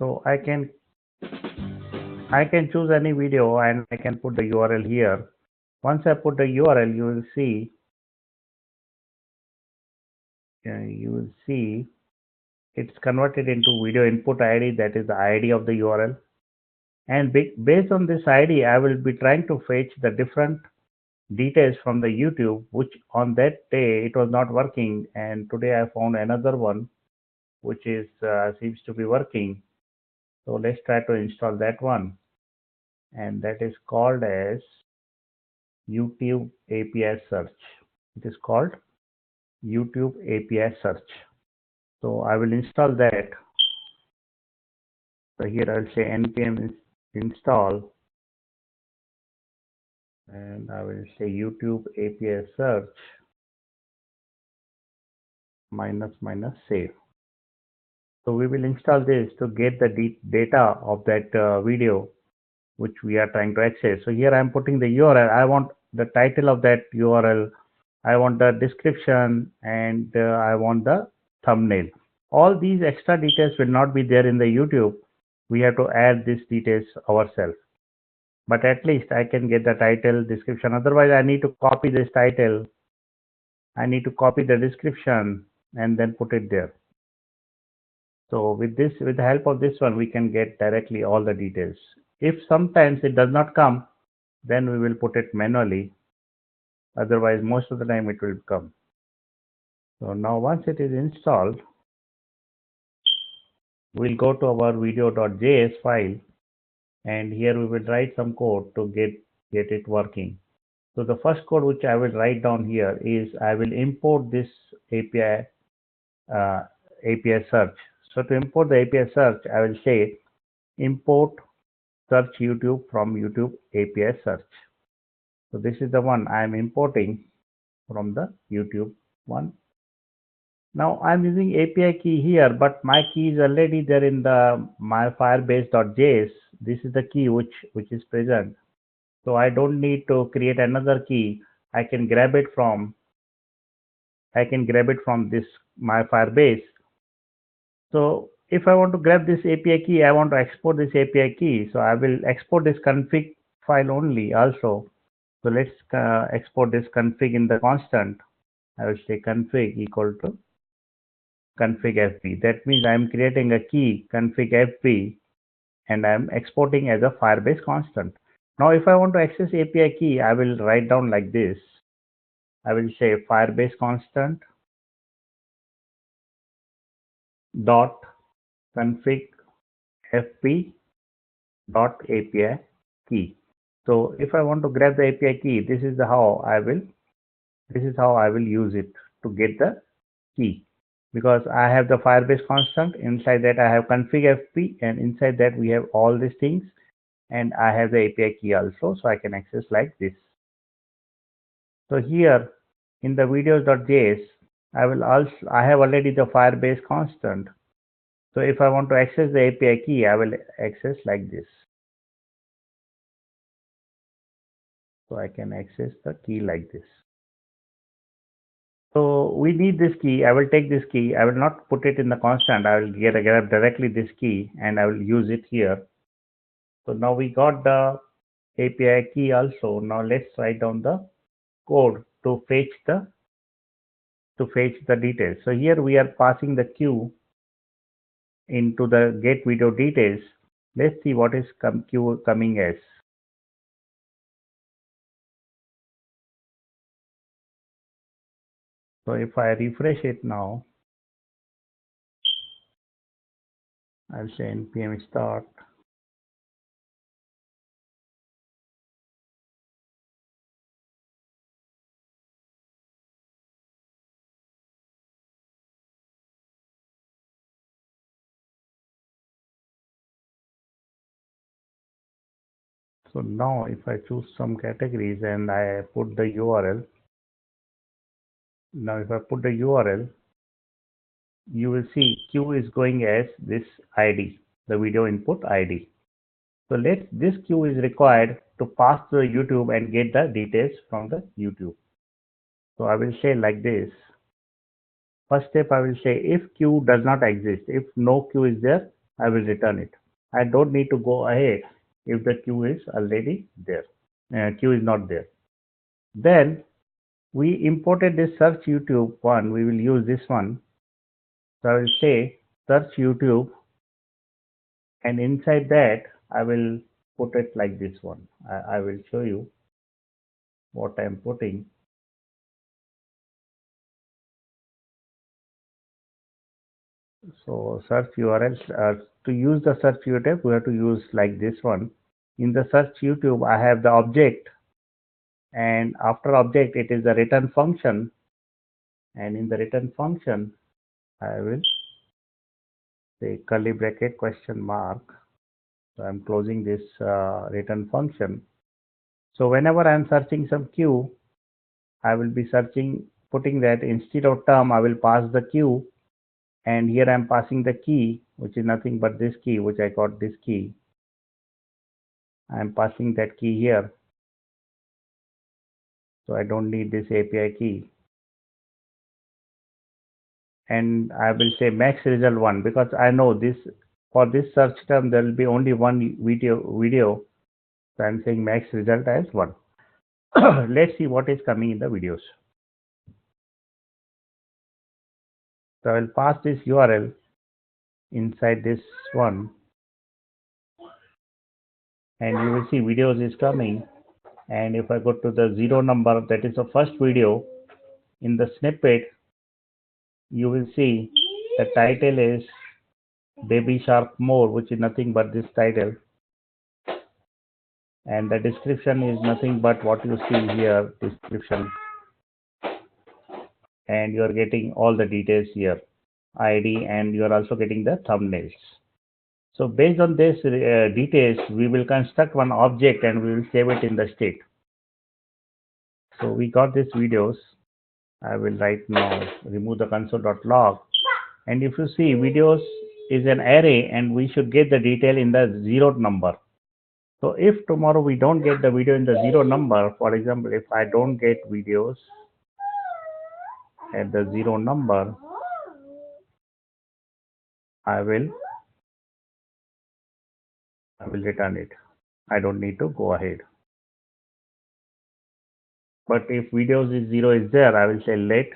So I can choose any video and I can put the URL here. Once I put the URL, you will see it's converted into video input ID. That is the ID of the URL. And based on this ID, I will be trying to fetch the different details from the YouTube, which on that day it was not working. And today I found another one, which is seems to be working. So let's try to install that one. And that is called as YouTube API search. It is called YouTube API search. So I will install that. So here I'll say npm install, and I will say YouTube API search -- save. So we will install this to get the data of that video which we are trying to access. So here I am putting the URL. I want the title of that URL. I want the description, and I want the thumbnail. All these extra details will not be there in the YouTube. We have to add these details ourselves. But at least I can get the title, description. Otherwise, I need to copy this title. I need to copy the description and then put it there. So with the help of this one, we can get directly all the details. If sometimes it does not come, then we will put it manually. Otherwise, most of the time it will come. So now once it is installed, we'll go to our video.js file, and here we will write some code to get it working. So the first code which I will write down here is I will import this API search. So to import the API search, I will say import search YouTube from YouTube API search. So this is the one I am importing from the YouTube one. Now I'm using API key here, but my key is already there in the my firebase.js. This is the key which is present. So I don't need to create another key. I can grab it from this my Firebase. So if I want to grab this API key, I want to export this API key. So I will export this config file only also. So let's export this config in the constant. I will say config equal to config fp. That means I am creating a key config fp, and I am exporting as a Firebase constant. Now if I want to access API key, I will write down like this. I will say Firebase constant dot config fp dot API key. So if I want to grab the API key, this is how I will use it to get the key, because I have the Firebase constant. Inside that I have config fp, and inside that we have all these things, and I have the API key also, so I can access like this. So here in the videos.js, I have already the Firebase constant. So if I want to access the API key, I will access like this. So I can access the key like this. So we need this key. I will take this key. I will not put it in the constant. I will grab directly this key, and I will use it here. So now we got the API key also. Now let's write down the code to fetch the details. So here we are passing the queue into the get video details. Let's see what is queue coming as. So if I refresh it now, I'll say npm start. So now if I choose some categories and I put the URL, now if I put the URL, you will see queue is going as this ID, the video input ID. So this queue is required to pass to YouTube and get the details from the YouTube. So I will say like this. First step, I will say if queue does not exist, if no queue is there, I will return it. I don't need to go ahead if the queue is already there. Queue is not there. Then we imported this search YouTube one. We will use this one. So I will say search YouTube, and inside that I will put it like this one. I will show you what I am putting. So search URL, to use the search YouTube, we have to use like this one. In the search YouTube, I have the object, and after object, it is the return function. And in the return function, I will say curly bracket question mark. So I'm closing this return function. So whenever I'm searching some queue, I will be searching, putting that instead of term, I will pass the queue. And here I'm passing the key, which is nothing but this key, which I got this key. I'm passing that key here. So I don't need this API key. And I will say max result 1 because I know this, for this search term there will be only one video. So I'm saying max result as 1. Let's see what is coming in the videos. So I will pass this URL inside this one, and you will see videos is coming. And if I go to the 0 number, that is the first video, in the snippet you will see the title is Baby Shark More, which is nothing but this title, and the description is nothing but what you see here, description, and you are getting all the details here, ID, and you are also getting the thumbnails. So based on this details, we will construct one object and we will save it in the state. So we got these videos. I will right now remove the console.log, and if you see, videos is an array and we should get the detail in the 0 number. So if tomorrow we don't get the video in the 0 number, for example, if I don't get videos at the 0 number, I will return it. I don't need to go ahead. But if videos is 0 is there, I will say let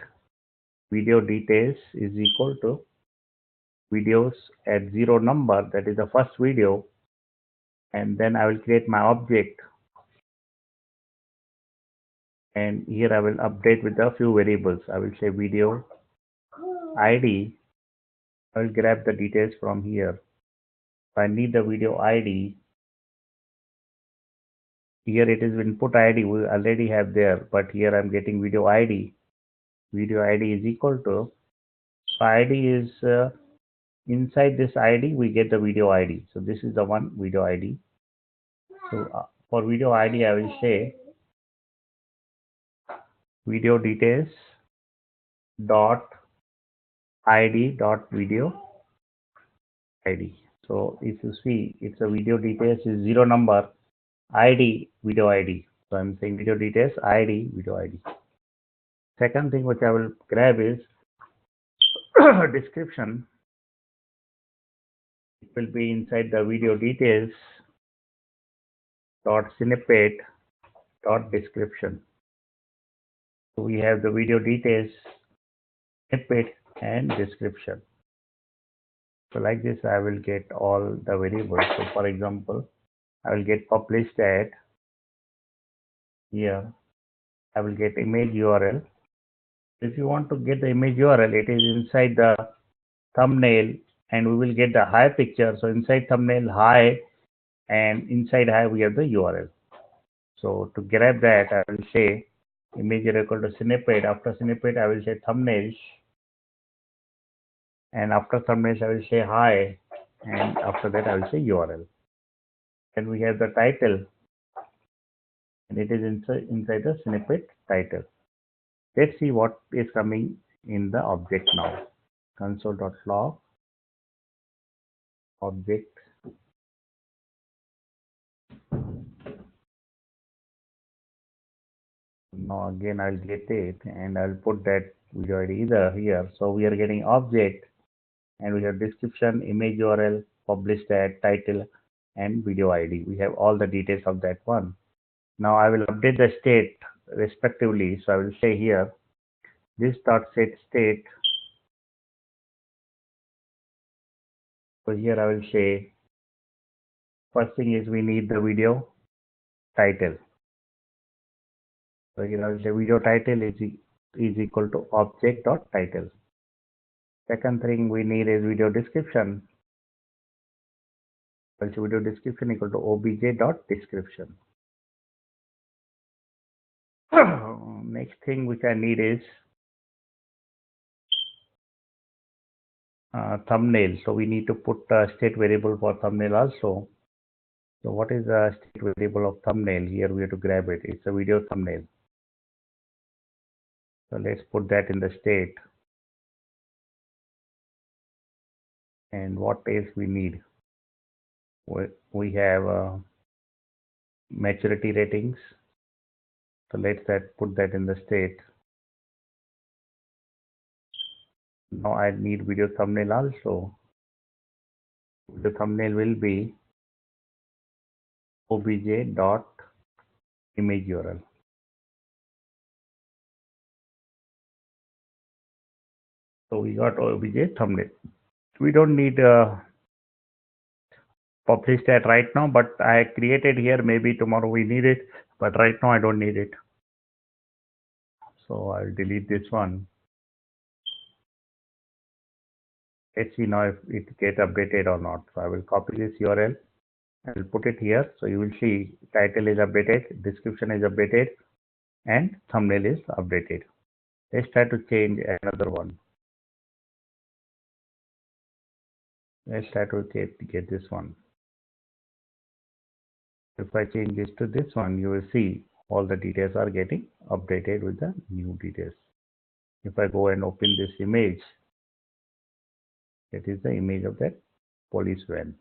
video details is equal to videos at 0 number, that is the first video, and then I will create my object, and here I will update with a few variables. I will say video ID. I will grab the details from here. If I need the video ID, here it is input ID, we already have there, but here I'm getting video ID. Video ID is equal to, so ID is inside this ID, we get the video ID. So this is the one video ID. So for video ID, I will say video details dot ID dot video ID. So if you see, it's a video details is 0 number, ID video ID. So I'm saying video details ID video ID. Second thing which I will grab is description. It will be inside the video details dot snippet dot description. So we have the video details, snippet, and description. So like this, I will get all the variables. So for example, I will get published at here. I will get image URL. If you want to get the image URL, it is inside the thumbnail, and we will get the hi picture. So inside thumbnail hi, and inside hi we have the URL. So to grab that, I will say image equal to snippet. After snippet, I will say thumbnails, and after thumbnails, I will say hi, and after that, I will say URL. Then we have the title, and it is inside the snippet title. Let's see what is coming in the object now. Console.log object. Now again I'll get it, and I'll put that video ID either here. So we are getting object, and we have description, image URL, published ad, title, and video ID. We have all the details of that one. Now I will update the state respectively. So I will say here this dot set state. So here I will say first thing is we need the video title. So here I will say video title is equal to object dot title. Second thing we need is video description. So video description equal to obj dot description. Next thing which I need is thumbnail. So we need to put a state variable for thumbnail also. So what is the state variable of thumbnail? Here we have to grab it. It's a video thumbnail. So let's put that in the state. And what else we need? We have maturity ratings. So let's put that in the state. Now I need video thumbnail also. The thumbnail will be obj dot image URL. So we got obj thumbnail. We don't need publish that right now, but I created here. Maybe tomorrow we need it, but right now I don't need it. So I'll delete this one. Let's see now if it gets updated or not. So I will copy this URL. I will put it here. So you will see title is updated, description is updated, and thumbnail is updated. Let's try to change another one. Let's try to get this one. If I change this to this one, you will see all the details are getting updated with the new details. If I go and open this image, it is the image of that police van.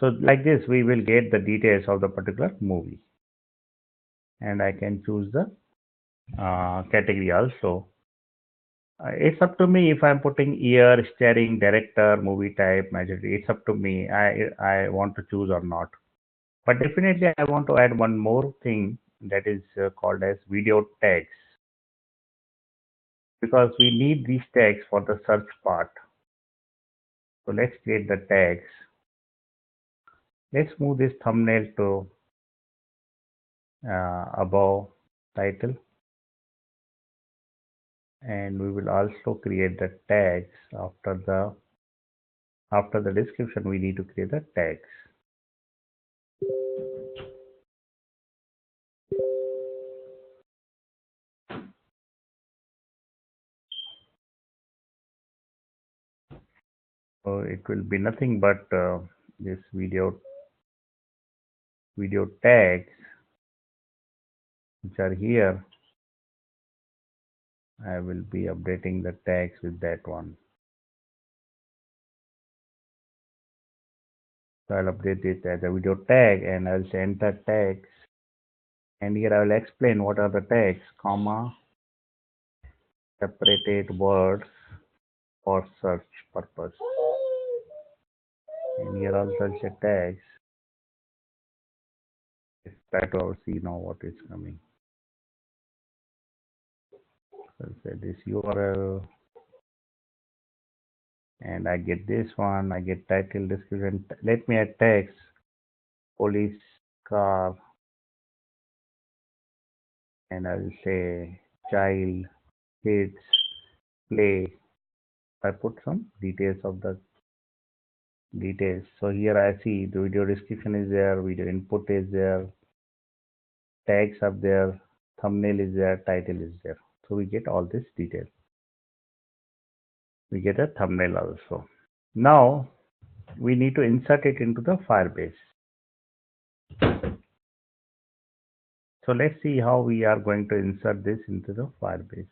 So like this, we will get the details of the particular movie. And I can choose the category also. It's up to me if I'm putting year, starring, director, movie type, majority. It's up to me. I want to choose or not. But definitely I want to add one more thing that is called as video tags. Because we need these tags for the search part. So let's create the tags. Let's move this thumbnail to above title. And we will also create the tags after the description. We need to create the tags. So it will be nothing but this video tags which are here. I will be updating the tags with that one. So I'll update it as a video tag and I'll say enter tags. And here I will explain what are the tags, comma, separated words for search purpose. And here also I'll say tags. Let's try to see now what is coming. So I'll say this URL. And I get this one, I get title, description. Let me add tags, police car, and I will say child, kids, play. I put some details of the details. So here I see the video description is there, video input is there, tags are there, thumbnail is there, title is there. So we get all this detail. We get a thumbnail also. Now we need to insert it into the Firebase. So let's see how we are going to insert this into the Firebase.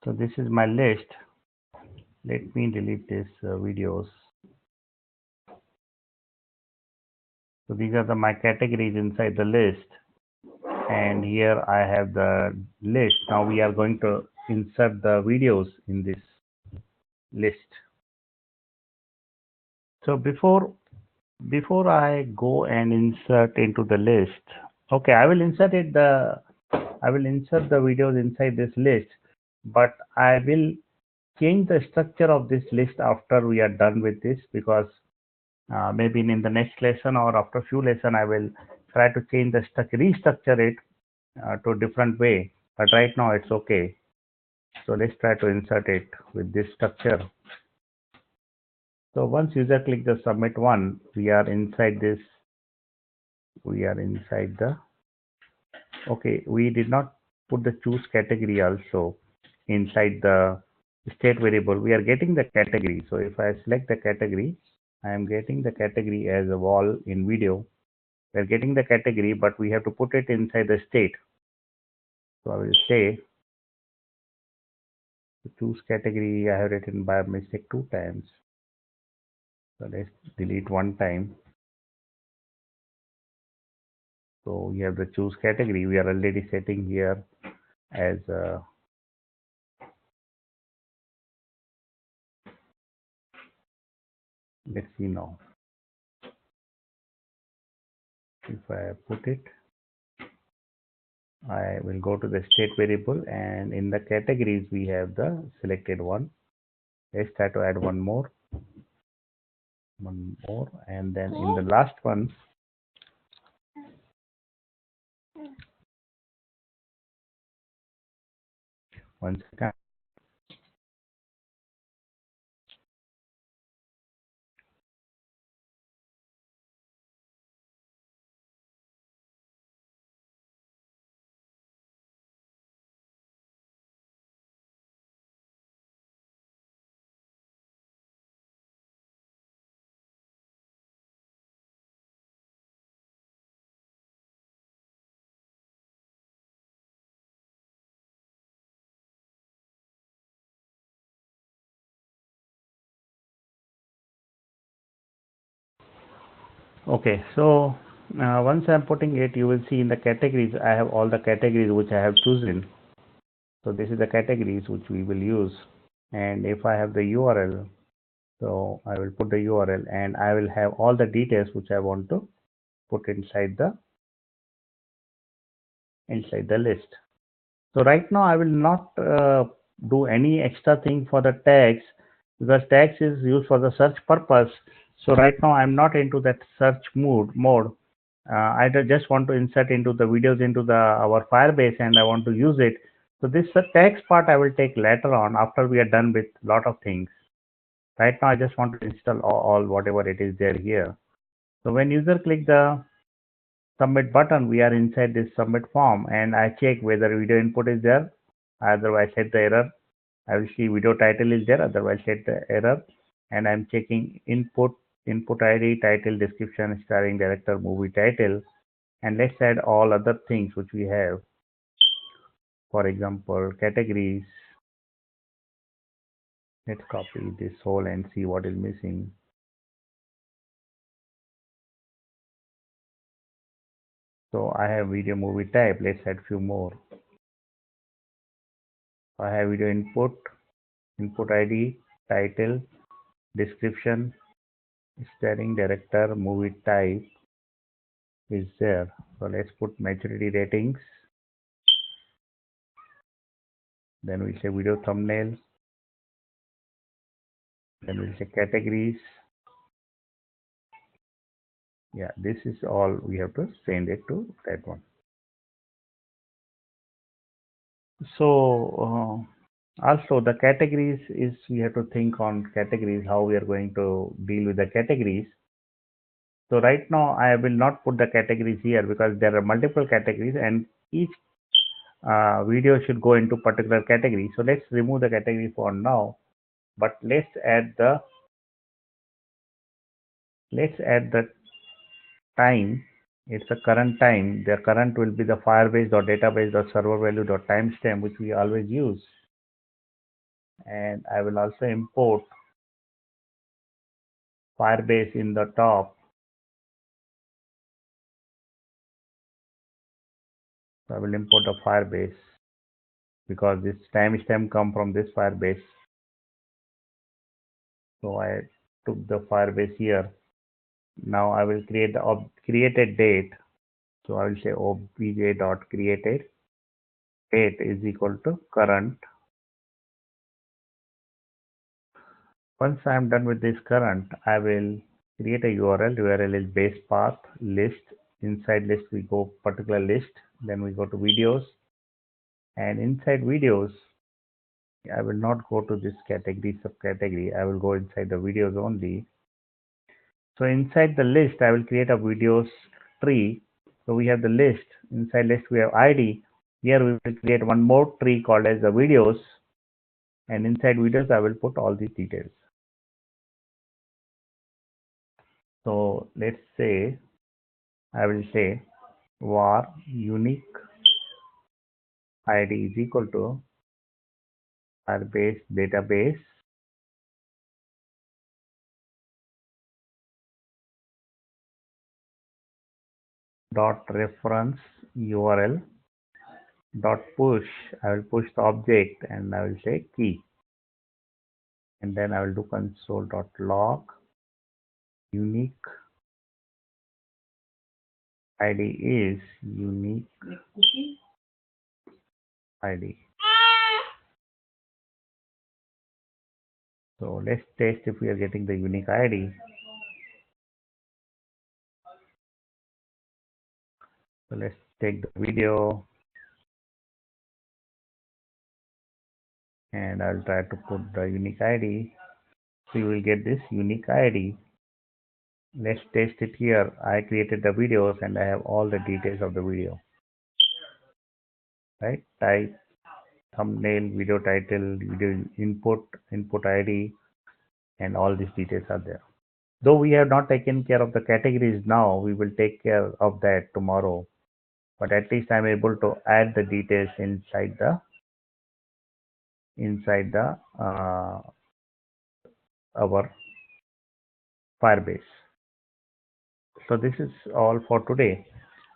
So this is my list. Let me delete these videos. So these are my categories inside the list, and here I have the list. Now we are going to insert the videos in this list. So before I go and insert into the list, okay, I will insert the videos inside this list, but I will change the structure of this list after we are done with this, because maybe in the next lesson or after few lesson I will try to change the restructure it to a different way, but right now it's okay. So let's try to insert it with this structure. So once user click the submit one, we are inside the, okay, we did not put the choose category also inside the state variable. We are getting the category. So if I select the category, I am getting the category as a wall in video. We are getting the category, but we have to put it inside the state. So I will say choose category. I have written by mistake 2 times. So let's delete 1 time. So we have the choose category. We are already setting here as let's see now. If I put it, I will go to the state variable, and in the categories we have the selected one. Let's try to add one more, and then in the last one, one second. Okay, so once I'm putting it, you will see in the categories, I have all the categories which I have chosen. So this is the categories which we will use. And if I have the URL, so I will put the URL, and I will have all the details which I want to put inside the list. So right now I will not do any extra thing for the tags, because tags is used for the search purpose. So right now I'm not into that search mode. I just want to insert into the videos into our Firebase, and I want to use it. So this tags part I will take later on after we are done with lot of things. Right now I just want to install all whatever it is there here. So when user click the submit button, we are inside this submit form, and I check whether video input is there. Otherwise set the error. I will see video title is there, otherwise set the error. And I'm checking input ID, title, description, starring director, movie title, and let's add all other things which we have. For example, categories. Let's copy this whole and see what is missing. So I have video movie type. Let's add few more. I have video input ID, title, description, starring director, movie type is there. So let's put maturity ratings. Then we'll say video thumbnail. Then we'll say categories. Yeah, this is all we have to send it to that one. So also the categories is, we have to think on categories, how we are going to deal with the categories. So right now I will not put the categories here because there are multiple categories, and each video should go into particular category. So let's remove the category for now, but let's add the time. It's a current time. The current will be the firebase.database.server value.timestamp, which we always use. and I will also import Firebase in the top. So I will import a Firebase because this timestamp come from this Firebase. So I took the Firebase here. Now I will create the created date. So I will say obj.created date is equal to current. Once I am done with this current, I will create a URL. URL is base path list. Inside list we go particular list. Then we go to videos, and inside videos I will not go to this category subcategory. I will go inside the videos only. So inside the list I will create a videos tree. So we have the list. Inside list we have ID. Here we will create one more tree called as the videos, and inside videos I will put all these details. So let's say I will say var unique ID is equal to Firebase database dot reference URL dot push. I will push the object and I will say key, and then I will do console dot log unique ID is unique ID. So let's test if we are getting the unique ID. So let's take the video and I'll try to put the unique ID. So you will get this unique ID. Let's test it here. I created the videos and I have all the details of the video. Right? Type, thumbnail, video title, video input, input ID, and all these details are there. Though we have not taken care of the categories now, we will take care of that tomorrow. But at least I'm able to add the details inside the our Firebase. So this is all for today.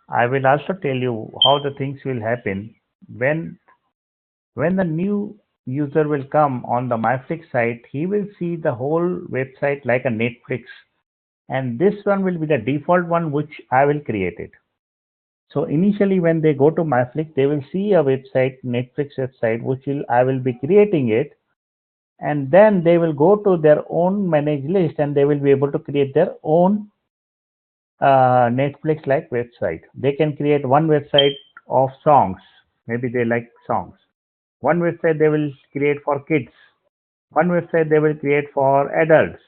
I will also tell you how the things will happen when the new user will come on the MyFlix site. He will see the whole website like a Netflix, and this one will be the default one which I will create it. So initially when they go to MyFlix, they will see a website, Netflix website, which I will be creating it, and then they will go to their own managed list and they will be able to create their own Netflix like website. They can create one website of songs. Maybe they like songs. One website they will create for kids. One website they will create for adults.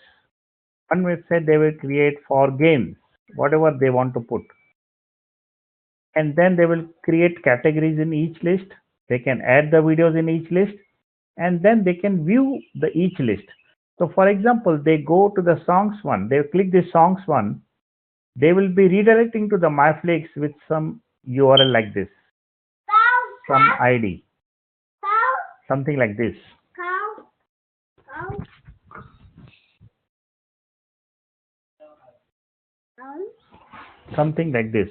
One website they will create for games, whatever they want to put. And then they will create categories in each list. They can add the videos in each list, and then they can view the each list. So for example, they go to the songs one, they click the songs one, they will be redirecting to the MyFlix with some URL like this, some ID, something like this. Something like this.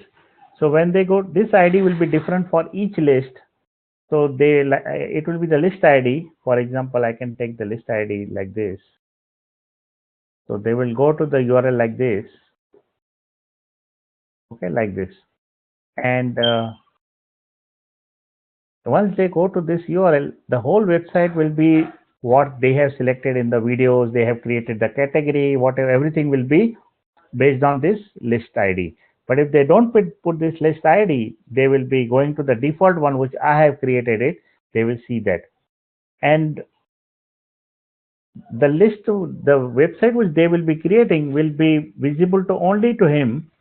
So when they go, this ID will be different for each list. So it will be the list ID. For example, I can take the list ID like this. So they will go to the URL like this. Okay, like this. And once they go to this URL, the whole website will be what they have selected in the videos. They have created the category, whatever, everything will be based on this list ID. But if they don't put this list ID, they will be going to the default one which I have created it. They will see that. And the list, the website which they will be creating will be visible to only to him,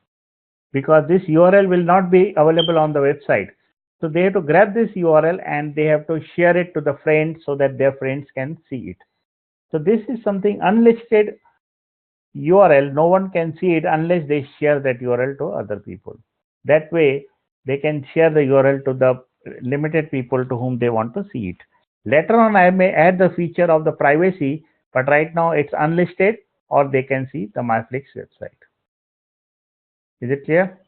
because this URL will not be available on the website. So they have to grab this URL and they have to share it to the friends so that their friends can see it. So this is something unlisted URL. No one can see it unless they share that URL to other people. That way they can share the URL to the limited people to whom they want to see it. Later on, I may add the feature of the privacy, but right now it's unlisted, or they can see the MyFlix website. Is it clear?